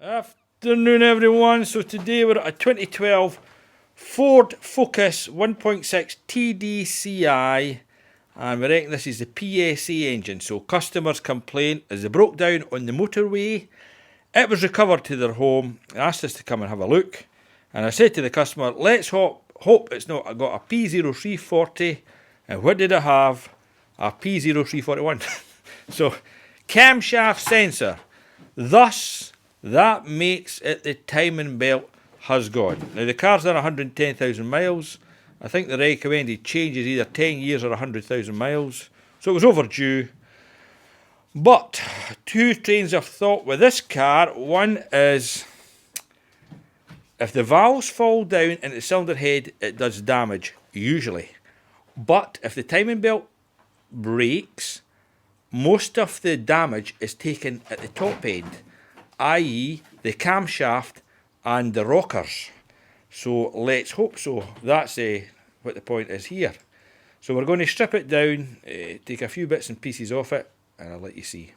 Afternoon everyone, so today we're at a 2012 Ford Focus 1.6 TDCi and we reckon this is the PSA engine. So customers complained as they broke down on the motorway. It was recovered to their home, asked us to come and have a look, and I said to the customer, let's hope it's not got a P0340, and what did I have? A P0341. So camshaft sensor, thus that makes it the timing belt has gone. Now the car's done 110,000 miles. I think the recommended change is either 10 years or 100,000 miles. So it was overdue. But two trains of thought with this car. One is if the valves fall down into the cylinder head, it does damage, usually. But if the timing belt breaks, most of the damage is taken at the top end, i.e. the camshaft and the rockers. So let's hope so. That's what the point is here. So we're going to strip it down, take a few bits and pieces off it, and I'll let you see.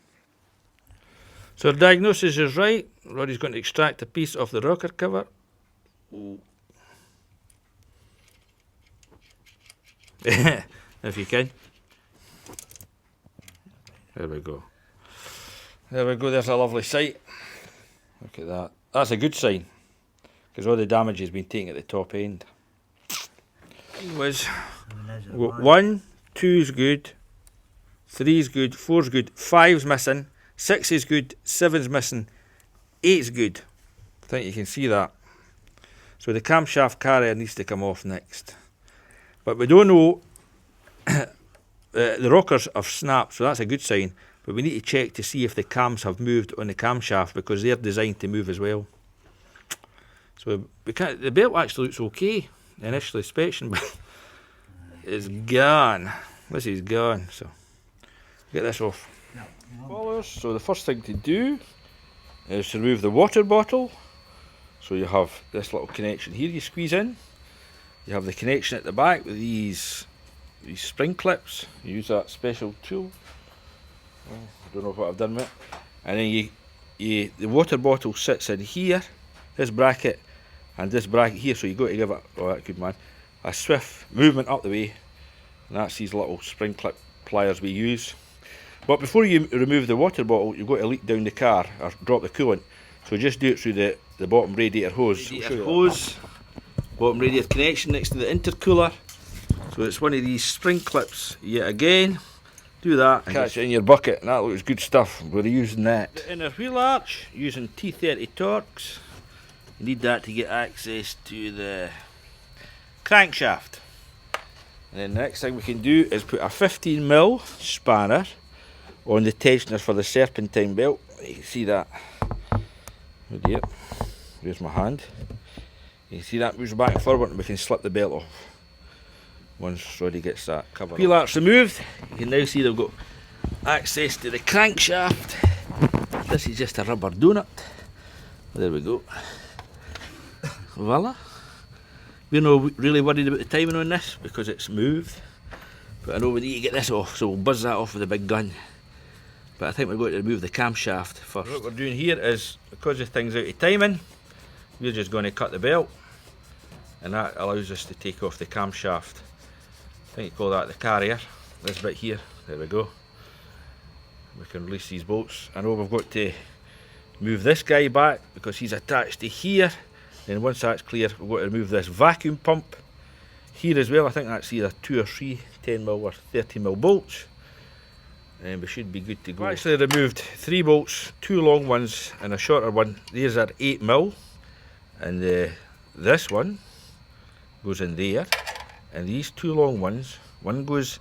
So the diagnosis is right. Roddy's going to extract a piece of the rocker cover. If you can. There we go. There we go, there's a lovely sight. Look at that. That's a good sign, because all the damage has been taken at the top end. Was 1, 2's good, 3's good, 4's good, 5's missing, 6 is good, 7's missing, 8's good. I think you can see that. So the camshaft carrier needs to come off next. But we don't know, the rockers have snapped, so that's a good sign. But we need to check to see if the cams have moved on the camshaft, because they're designed to move as well. So the belt actually looks okay, initial inspection, but it's gone. This is gone, so get this off. So the first thing to do is to remove the water bottle. So you have this little connection here you squeeze in. You have the connection at the back with these spring clips. You use that special tool. I don't know what I've done with it. And then the water bottle sits in here, this bracket and this bracket here, so you've got to give it, oh that good man, a swift movement up the way, and that's these little spring clip pliers we use. But before you remove the water bottle, you've got to leak down the car or drop the coolant, so just do it through the bottom radiator hose. Bottom radiator connection next to the intercooler. So it's one of these spring clips yet again. Do that and catch it in your bucket, and that looks good stuff. We're using that. The inner wheel arch using T30 Torx. You need that to get access to the crankshaft. And then the next thing we can do is put a 15mm spanner on the tensioner for the Serpentine belt. You can see that. Oh dear. There's my hand. You can see that moves back and forward, and we can slip the belt off once Roddy gets that cover. Wheel arch removed. You can now see they've got access to the crankshaft. This is just a rubber donut. There we go. Voila. We're not really worried about the timing on this because it's moved. But I know we need to get this off, so we'll buzz that off with a big gun. But I think we're going to remove the camshaft first. What we're doing here is, because the thing's out of timing, we're just going to cut the belt, and that allows us to take off the camshaft. I think you call that the carrier, this bit here. There we go. We can release these bolts. I know we've got to move this guy back because he's attached to here. Then once that's clear, we've got to remove this vacuum pump here as well. I think that's either 2 or 3 10mm or 30mm bolts, and we should be good to go. I've actually removed 3 bolts, 2 long ones and a shorter one. These are 8mm, and this one goes in there, and these 2 long ones, one goes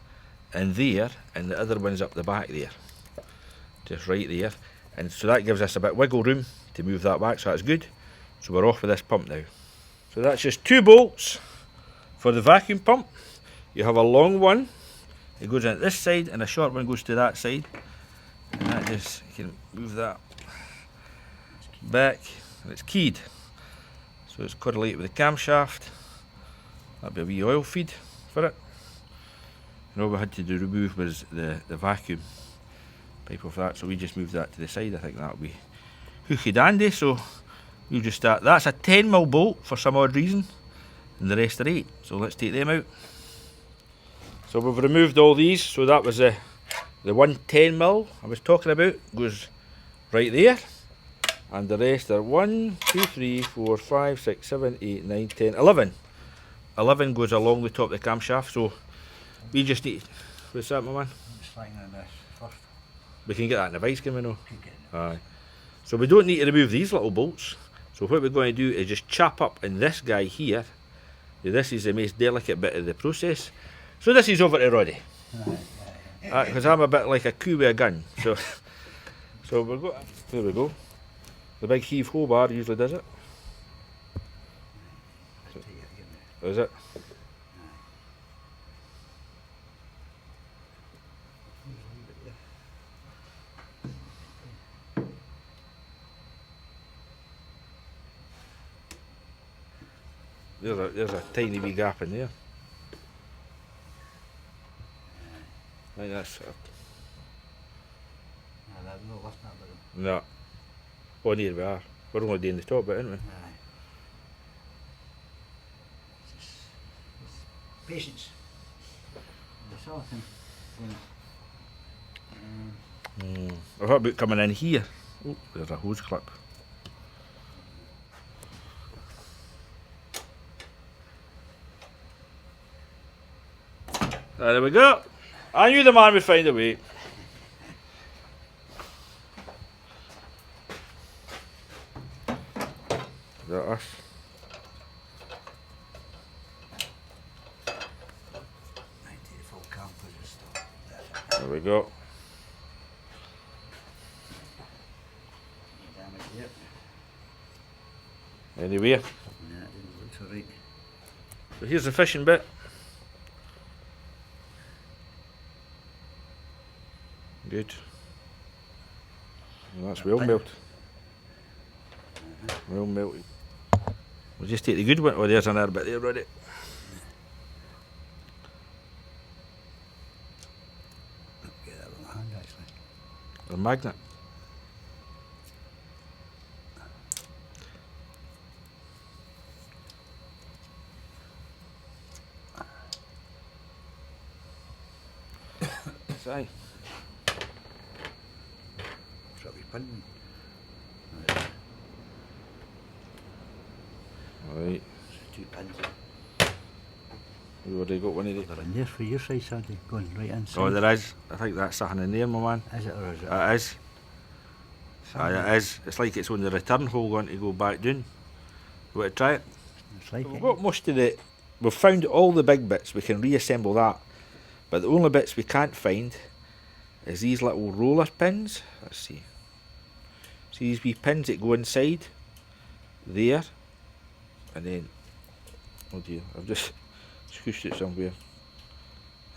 in there and the other one's up the back there, just right there. And so that gives us a bit of wiggle room to move that back, so that's good. So we're off with this pump now. So that's just 2 bolts for the vacuum pump. You have a long one, it goes in this side, and a short one goes to that side. And that just, you can move that back, and it's keyed. So it's correlated with the camshaft. That'll be a wee oil feed for it. And all we had to do remove was the vacuum pipe of that, so we just moved that to the side. I think that'll be hooky dandy. So we'll just start. That's a 10mm bolt for some odd reason, and the rest are 8. So let's take them out. So we've removed all these. So that was the one 10mm I was talking about goes right there, and the rest are 1, 2, 3, 4, 5, 6, 7, 8, 9, 10, 11. 11 goes along the top of the camshaft. So we just need. What's that, my man? I'm just flying on this first. We can get that in the vice, can we know? Keep getting it. Aye. So we don't need to remove these little bolts. So what we're going to do is just chop up in this guy here. This is the most delicate bit of the process. So this is over to Roddy. Because I'm a bit like a coup with a gun. So we'll go. There we go. The big heave-ho bar usually does it. Is it? There's a tiny wee gap in there. I think that's no. Oh, here we are. We're only doing the top bit, aren't we? Patience. That's all I can. I thought about coming in here. Oh, there's a hose clip. There we go. I knew the man would find a way. Is that us? There we go. Anyway. Yeah, it looks alright. So here's the fishing bit. Good. Well, that's well melted. Well melted. We'll just take the good one. Oh, there's another bit there, Roddy. Get that with my hand actually. A magnet. Aye. Shall we pin me? Alright. 2 pins. We've already got one of these. They're in there for your side, Sandy, going right inside. Oh, there is. I think that's something in there, my man. Is it or is it? It is. Aye, it is. It's like it's on the return hole going to go back down. You want to try it? It's like We've it. got most of the. We've found all the big bits. We can reassemble that. But the only bits we can't find is these little roller pins. Let's see. See these wee pins that go inside there, and then, oh dear, I've just squished it somewhere.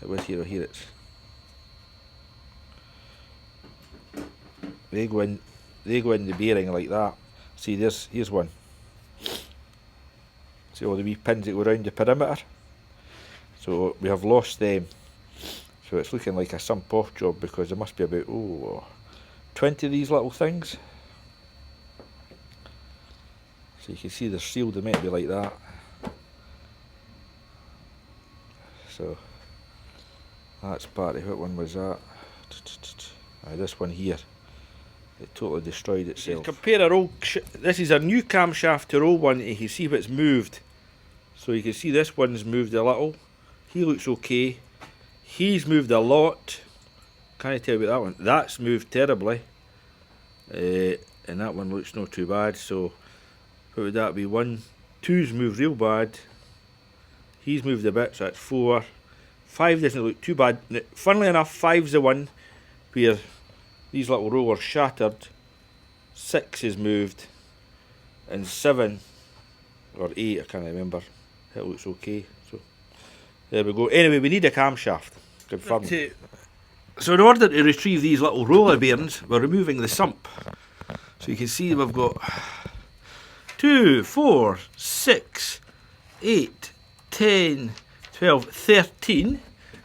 It was here, or here it's. They go in the bearing like that. See, here's one. See all the wee pins that go around the perimeter. So we have lost them. So it's looking like a sump off job because there must be about 20 of these little things. So you can see they're sealed, they might be like that. So that's part of what one was that. This one here. It totally destroyed itself. Compare our old. This is a new camshaft to our old one. You can see what's moved. So you can see this one's moved a little. He looks okay. He's moved a lot. Can't tell you about that one. That's moved terribly. And that one looks not too bad. So what would that be? 1, 2's moved real bad. He's moved a bit, so that's 4. 5 doesn't look too bad. Funnily enough, 5's the one where these little rollers shattered. 6 is moved. And 7 or 8, I can't remember. It looks okay. So there we go. Anyway, we need a camshaft. Confirmed. So in order to retrieve these little roller bearings, we're removing the sump. So you can see we've got 2, 4, 6, 8, 10, 12, 13.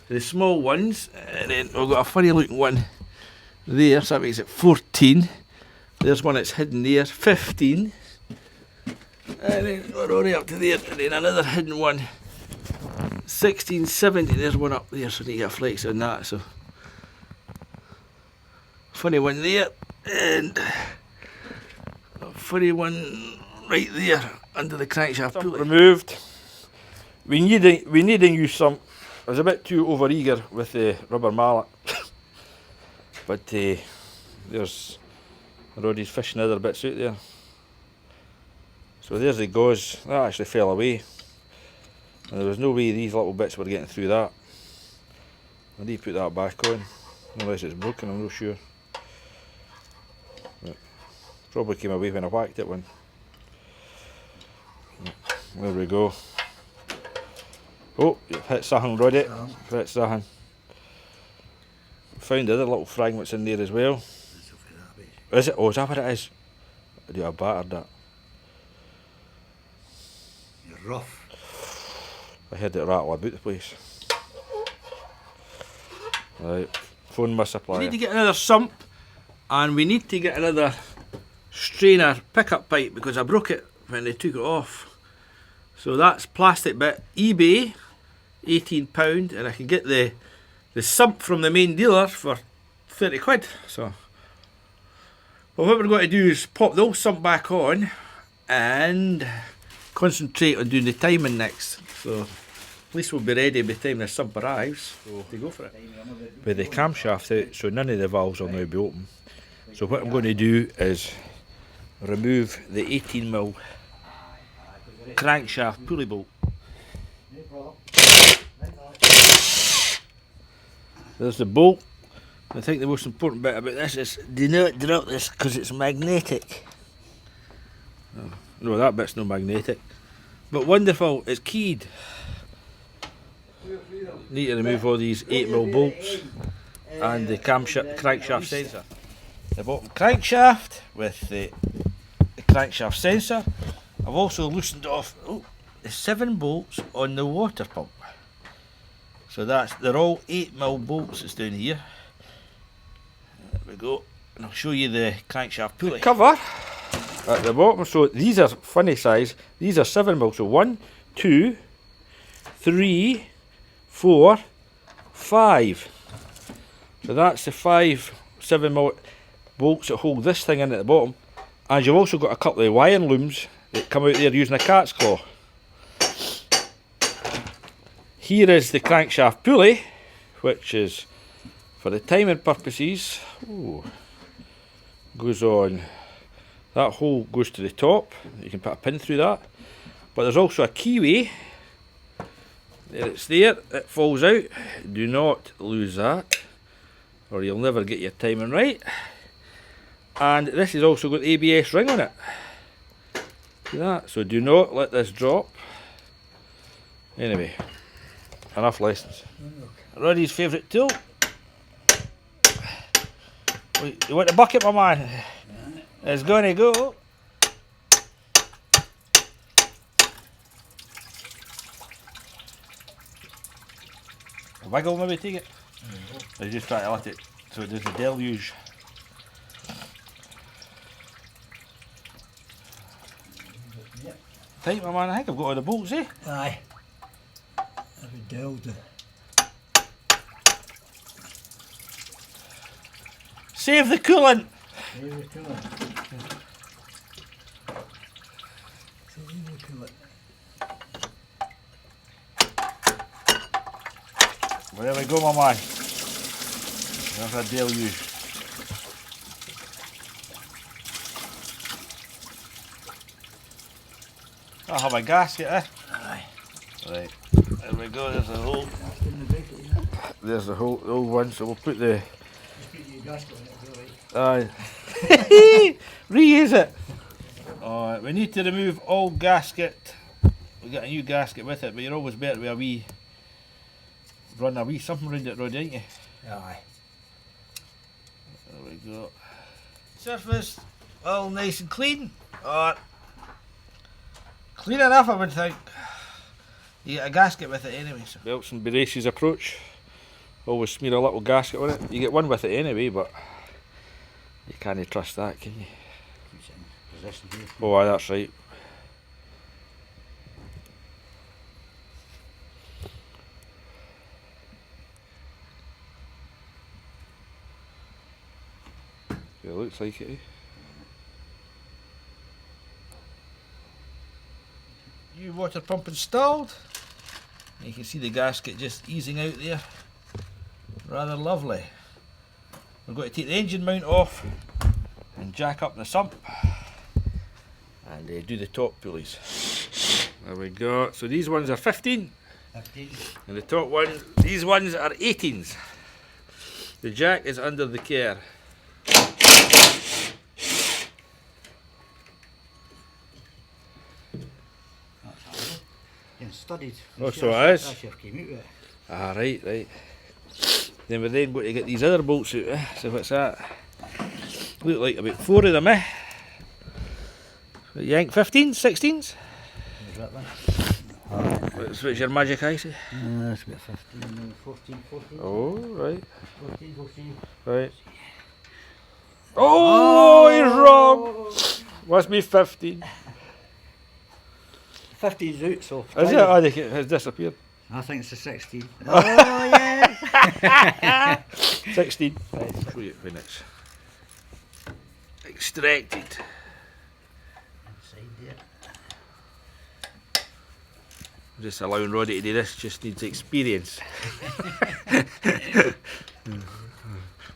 The small ones. And then we've got a funny looking one there, so that makes it 14. There's one that's hidden there, 15. And then we're already up to there, and then another hidden one, 16, 17. There's one up there, so I need to get a flex on that. So funny one there, and a funny one right there under the crankshaft pulley. Removed. We need a new sump. I was a bit too over eager with the rubber mallet, but there's Roddy's fishing other bits out there. So there's the gauze. That actually fell away, and there was no way these little bits were getting through that. I need to put that back on, unless it's broken. I'm not sure. But probably came away when I whacked it one. There we go. Oh, you've hit something, Roddy. Hit something. Found other little fragments in there as well. Is it? Oh, is that what it is? I do have battered that. You're rough. I heard it rattle about the place. Right, phone my supplier. We need to get another sump, and we need to get another strainer pickup pipe because I broke it when they took it off. So that's plastic bit, eBay, £18, and I can get the sump from the main dealer for 30 quid. So, but what we're going to do is pop the old sump back on and concentrate on doing the timing next. So at least we'll be ready by the time the sump arrives to go for it. With the camshaft out, so none of the valves will now be open. So what I'm going to do is remove the 18mm Crankshaft pulley bolt. There's the bolt. I think the most important bit about this is do not drop this because it's magnetic. Oh, no, that bit's not magnetic. But wonderful, it's keyed. Need to remove all these 8mm bolts and the crankshaft sensor. The bottom crankshaft with the crankshaft sensor. I've also loosened off the 7 bolts on the water pump. So they're all 8mm bolts that's down here. There we go. And I'll show you the crankshaft pulley. Cover at the bottom. So these are funny size. These are 7mm. So 1, 2, 3, 4, 5. So that's the 5 7mm bolts that hold this thing in at the bottom. And you've also got a couple of wiring looms that come out there using a cat's claw. Here is the crankshaft pulley, which is for the timing purposes. Ooh, goes on. That hole goes to the top. You can put a pin through that. But there's also a keyway. There it's there. It falls out. Do not lose that, or you'll never get your timing right. And this has also got the ABS ring on it. See that? So do not let this drop. Anyway, enough lessons. Roddy's favourite tool. Wait, you want the bucket, my man? It's going to go. Wiggle, maybe take it. Or you just try to let it so it does the deluge. Tight, my man. I think I've got all the bolts, eh? Aye. Every delta. Save the coolant. Save the coolant. Save the coolant. Well, there we go, my man. There's a deluge. I'll have a gasket, eh? Aye. Right, there we go, there's the hole. There's the hole, the old one, so we'll put the... Aye. Reuse it! Alright, we need to remove all gasket. We got a new gasket with it, but you're always better with a wee... run a wee something round it, Roddy, ain't you? Aye. There we go. Surface all nice and clean. Clean enough, I would think. You get a gasket with it anyway. So. Belts and braces approach. Always smear a little gasket on it. You get one with it anyway, but you can't trust that, can you? position here. Oh, aye, that's right. Yeah, looks like it. New water pump installed. You can see the gasket just easing out there. Rather lovely. We're going to take the engine mount off and jack up the sump and do the top pulleys. There we go. So these ones are 15. 15. And the top ones, these ones are 18s. The jack is under the care. Getting studied. Oh, so it is? That's your came out with it. Ah, right, right. Then we're then going to get these other bolts out, So what's that? Look like about 4 of them, Yank 15s, 16s? Is that one? What's your magic eye say? That's about 15, 14, 14. Oh, right, 14, 14. right. Oh, he's wrong! Must be 15. 15's out, so. Is it? I think it has disappeared. I think it's a 16. Oh, yeah! 16. Right, show you when it's extracted. Inside there. Just allowing Roddy to do this, just needs experience.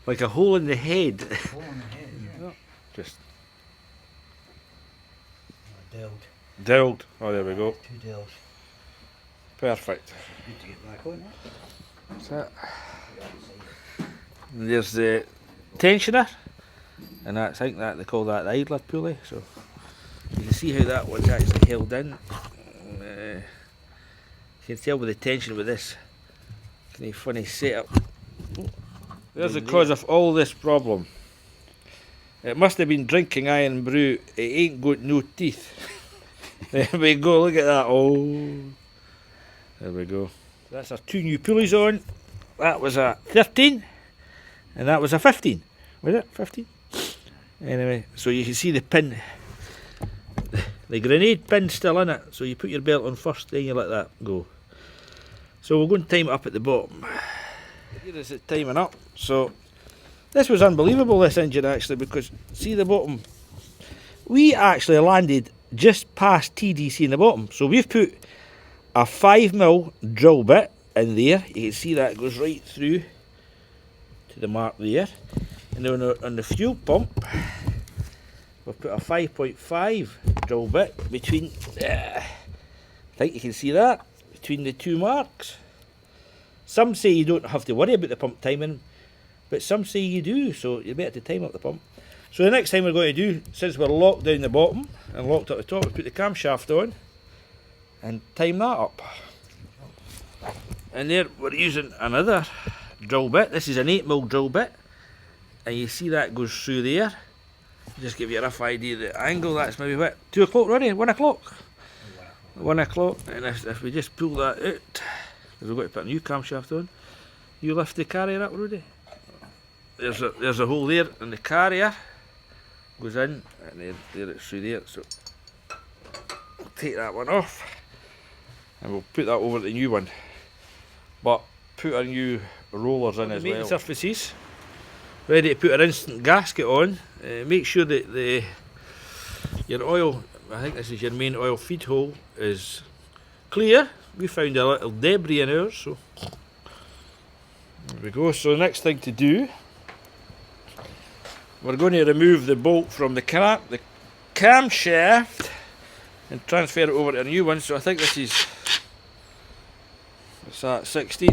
Like a hole in the head. Hole in the head, yeah. Just Delved. dowled. Oh, there we go. 2 delves. Perfect. Need to get back on it. That's it. And there's the tensioner, and that's, I think that they call that the idler pulley. So you can see how that one's actually held in. You can tell with the tension with this kind of funny setup. There's the cause of all this problem. It must have been drinking iron brew. It ain't got no teeth. There we go. Look at that. Oh, there we go. That's our 2 new pulleys on. That was a 13, and that was a 15. Was it 15? Anyway, so you can see the pin, the grenade pin still in it. So you put your belt on first, then you let that go. So we're going to time it up at the bottom. Here is it timing up. So this was unbelievable, this engine actually, because see the bottom. We actually landed just past TDC in the bottom. So we've put a 5mm drill bit in there. You can see that goes right through to the mark there. And then on the fuel pump, we've put a 5.5 drill bit between, I think you can see that, between the 2 marks. Some say you don't have to worry about the pump timing, but some say you do, so you better to time up the pump. So the next time we're going to do, since we're locked down the bottom and locked at the top, we put the camshaft on and time that up. And there we're using another drill bit. This is an 8mm drill bit, and you see that goes through there. Just give you a rough idea of the angle. That's maybe what, 2 o'clock already? 1 o'clock? 1 o'clock. And if we just pull that out, because we've got to put a new camshaft on, you lift the carrier up, Rudy. There's a hole there, and the carrier goes in, and there it's through there. So we'll take that one off, and we'll put that over the new one. But put our new rollers in as well. Making surfaces ready to put our instant gasket on. Make sure that your oil, I think this is your main oil feed hole, is clear. We found a little debris in ours, so there we go. So the next thing to do, we're going to remove the bolt from the camshaft and transfer it over to a new one. So I think this is, what's that, 16.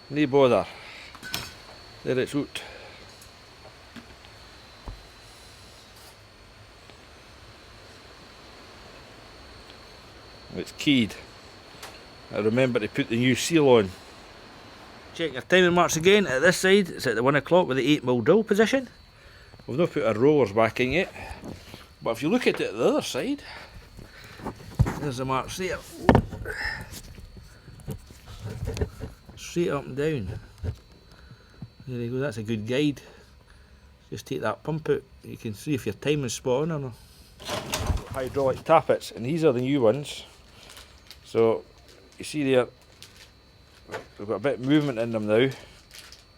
No bother. There it's out. It's keyed. I remember to put the new seal on. Check your timing marks again. At this side, it's at the 1 o'clock with the 8mm drill position. We've not put our rollers back in yet. But if you look at it at the other side, there's the marks there. Straight up and down. There you go, that's a good guide. Just take that pump out, you can see if your timing's spot on or not. Hydraulic tappets, and these are the new ones. So, you see there, we've got a bit of movement in them now,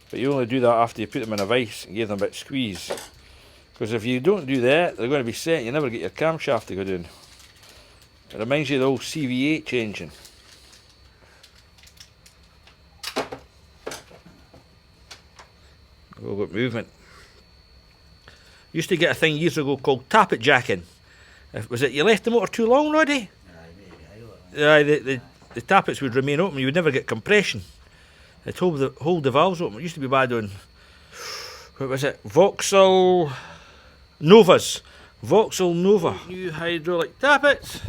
but you only do that after you put them in a vise and give them a bit of squeeze. Because if you don't do that, they're going to be set, you never get your camshaft to go down. It reminds you of the old CV8 engine. Oh, got movement. Used to get a thing years ago called tappet jacking. Was it you left the motor too long, Roddy? Aye, the tappets would remain open, you would never get compression. It'd hold the valves open. It used to be bad on, what was it, Vauxhall Novas. Vauxhall Nova. New hydraulic tappets.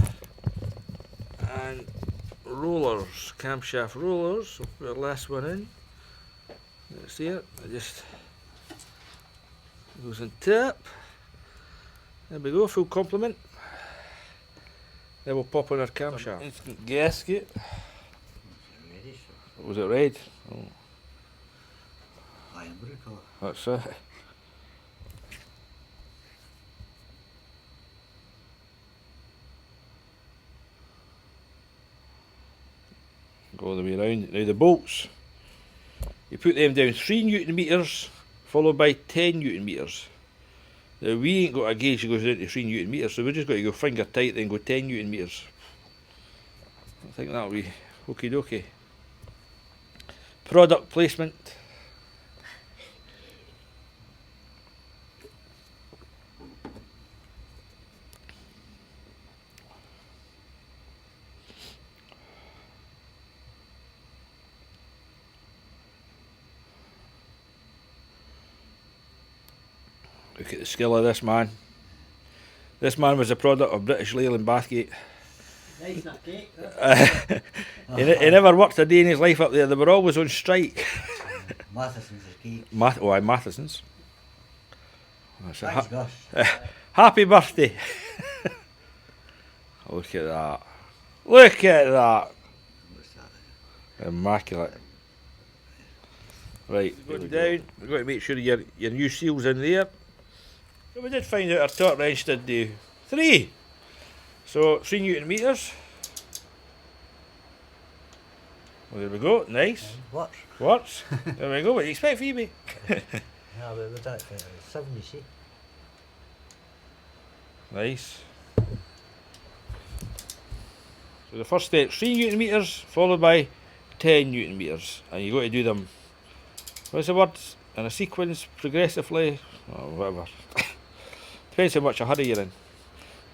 And rollers, camshaft rollers. We'll put the last one in. Let's see it. It just goes on tap. There we go, full complement. Then we'll pop on our camshaft. Instant gasket. Was it red? Oh. That's it. Go all the way around. Now the bolts, you put them down 3 Newton meters, followed by 10 Newton meters. Now we ain't got a gauge that goes down to 3 Newton meters, so we just got to go finger tight, then go 10 Newton meters. I think that'll be okie dokie. Product placement. Look at the skill of this man. This man was a product of British Leyland Bathgate. Nice that cake. He never worked a day in his life up there. They were always on strike. Matheson's is cake. Matheson's. Thanks, Gus. Happy birthday. Look at that. Look at that. What's that? Immaculate. Right, going down. We've got to make sure your new seal's in there. So we did find out our torque wrench did do 3. So 3 Newton meters. Well, there we go. Nice. What? Works. There we go. What do you expect, Phoebe? Yeah, but with that 7, you see. Nice. So the first step, 3 Newton meters, followed by 10 Newton meters, and you got to do them. What's the word? In a sequence, progressively, or whatever. Depends how much a hurry you're in.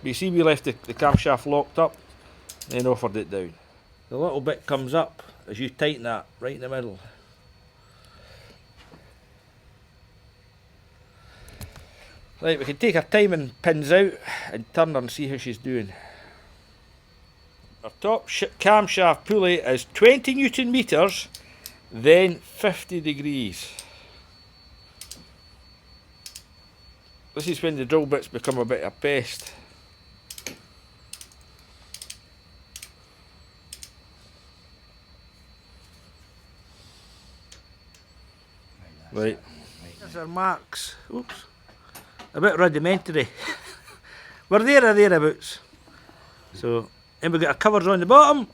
But you see, we left the camshaft locked up, then offered it down. The little bit comes up as you tighten that right in the middle. Right, we can take our timing pins out and turn her and see how she's doing. Our top camshaft pulley is 20 Newton meters, then 50 degrees. This is when the drill bits become a bit of a pest. Right, there's our marks. Oops. A bit rudimentary. We're there or thereabouts. So, then we got our covers on the bottom,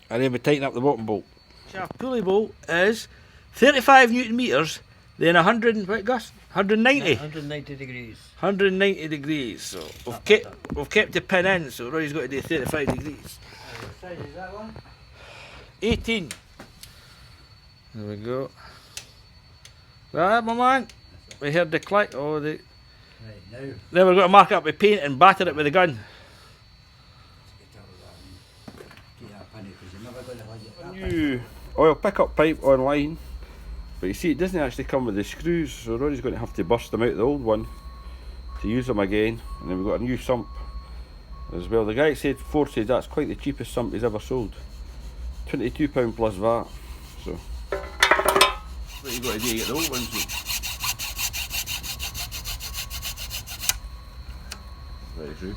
and then we tighten up the bottom bolt. Shaft pulley bolt is 35 Newton meters, then 100, what Gus? 190? 190 degrees. 190 degrees. So, we've kept the pin in, so Roy's got to do 35 degrees. What size is that one? 18. There we go. Right, my man. We heard the click. Oh, Right, now. then we've got to mark up with paint and batter it with a gun. New oil pickup pipe online, but you see it doesn't actually come with the screws, so Rory's going to have to burst them out the old one to use them again. And then we've got a new sump as well. The guy said that's quite the cheapest sump he's ever sold, £22 plus VAT. So what you got to do to get the old ones out. Very true.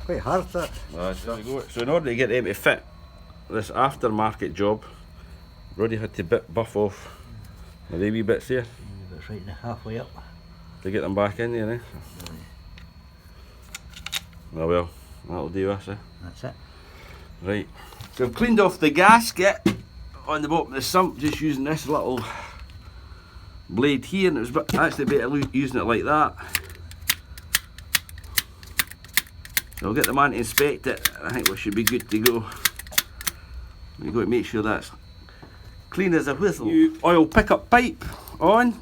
Quite hard that. There we go. So in order to get them to fit, this aftermarket job. Roddy had to buff off the wee bits there It's right in the halfway up. to get them back in there, eh? Oh well, that'll do us, eh? That's it. Right. So I've cleaned off the gasket on the bottom of the sump just using this little blade here, and it was actually better using it like that. So I'll get the man to inspect it, and I think we should be good to go. We've got to make sure that's clean as a whistle. Oil pickup pipe on.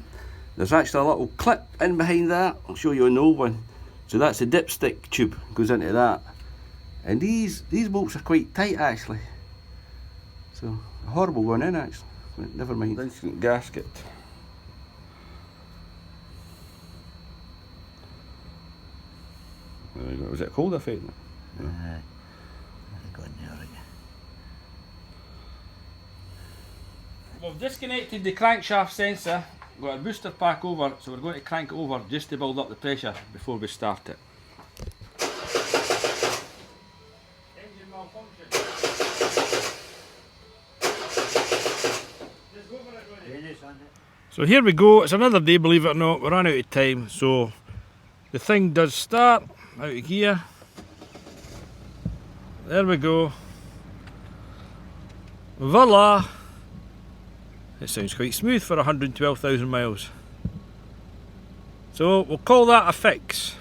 There's actually a little clip in behind that. I'll show you an old one. So that's a dipstick tube, goes into that. And these bolts are quite tight actually. So a horrible one in actually. But never mind. Instant gasket. There we go. Was it cold I felt? I got in there, right. We've disconnected the crankshaft sensor, got our booster pack over, so we're going to crank it over just to build up the pressure before we start it. Engine malfunction. Just go for it, Roddy. So here we go, it's another day, believe it or not, we ran out of time, so the thing does start out of gear. There we go. Voila! It sounds quite smooth for 112,000 miles. So we'll call that a fix.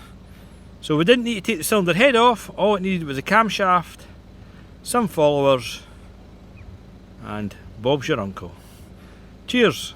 So we didn't need to take the cylinder head off, all it needed was a camshaft, some followers, and Bob's your uncle. Cheers!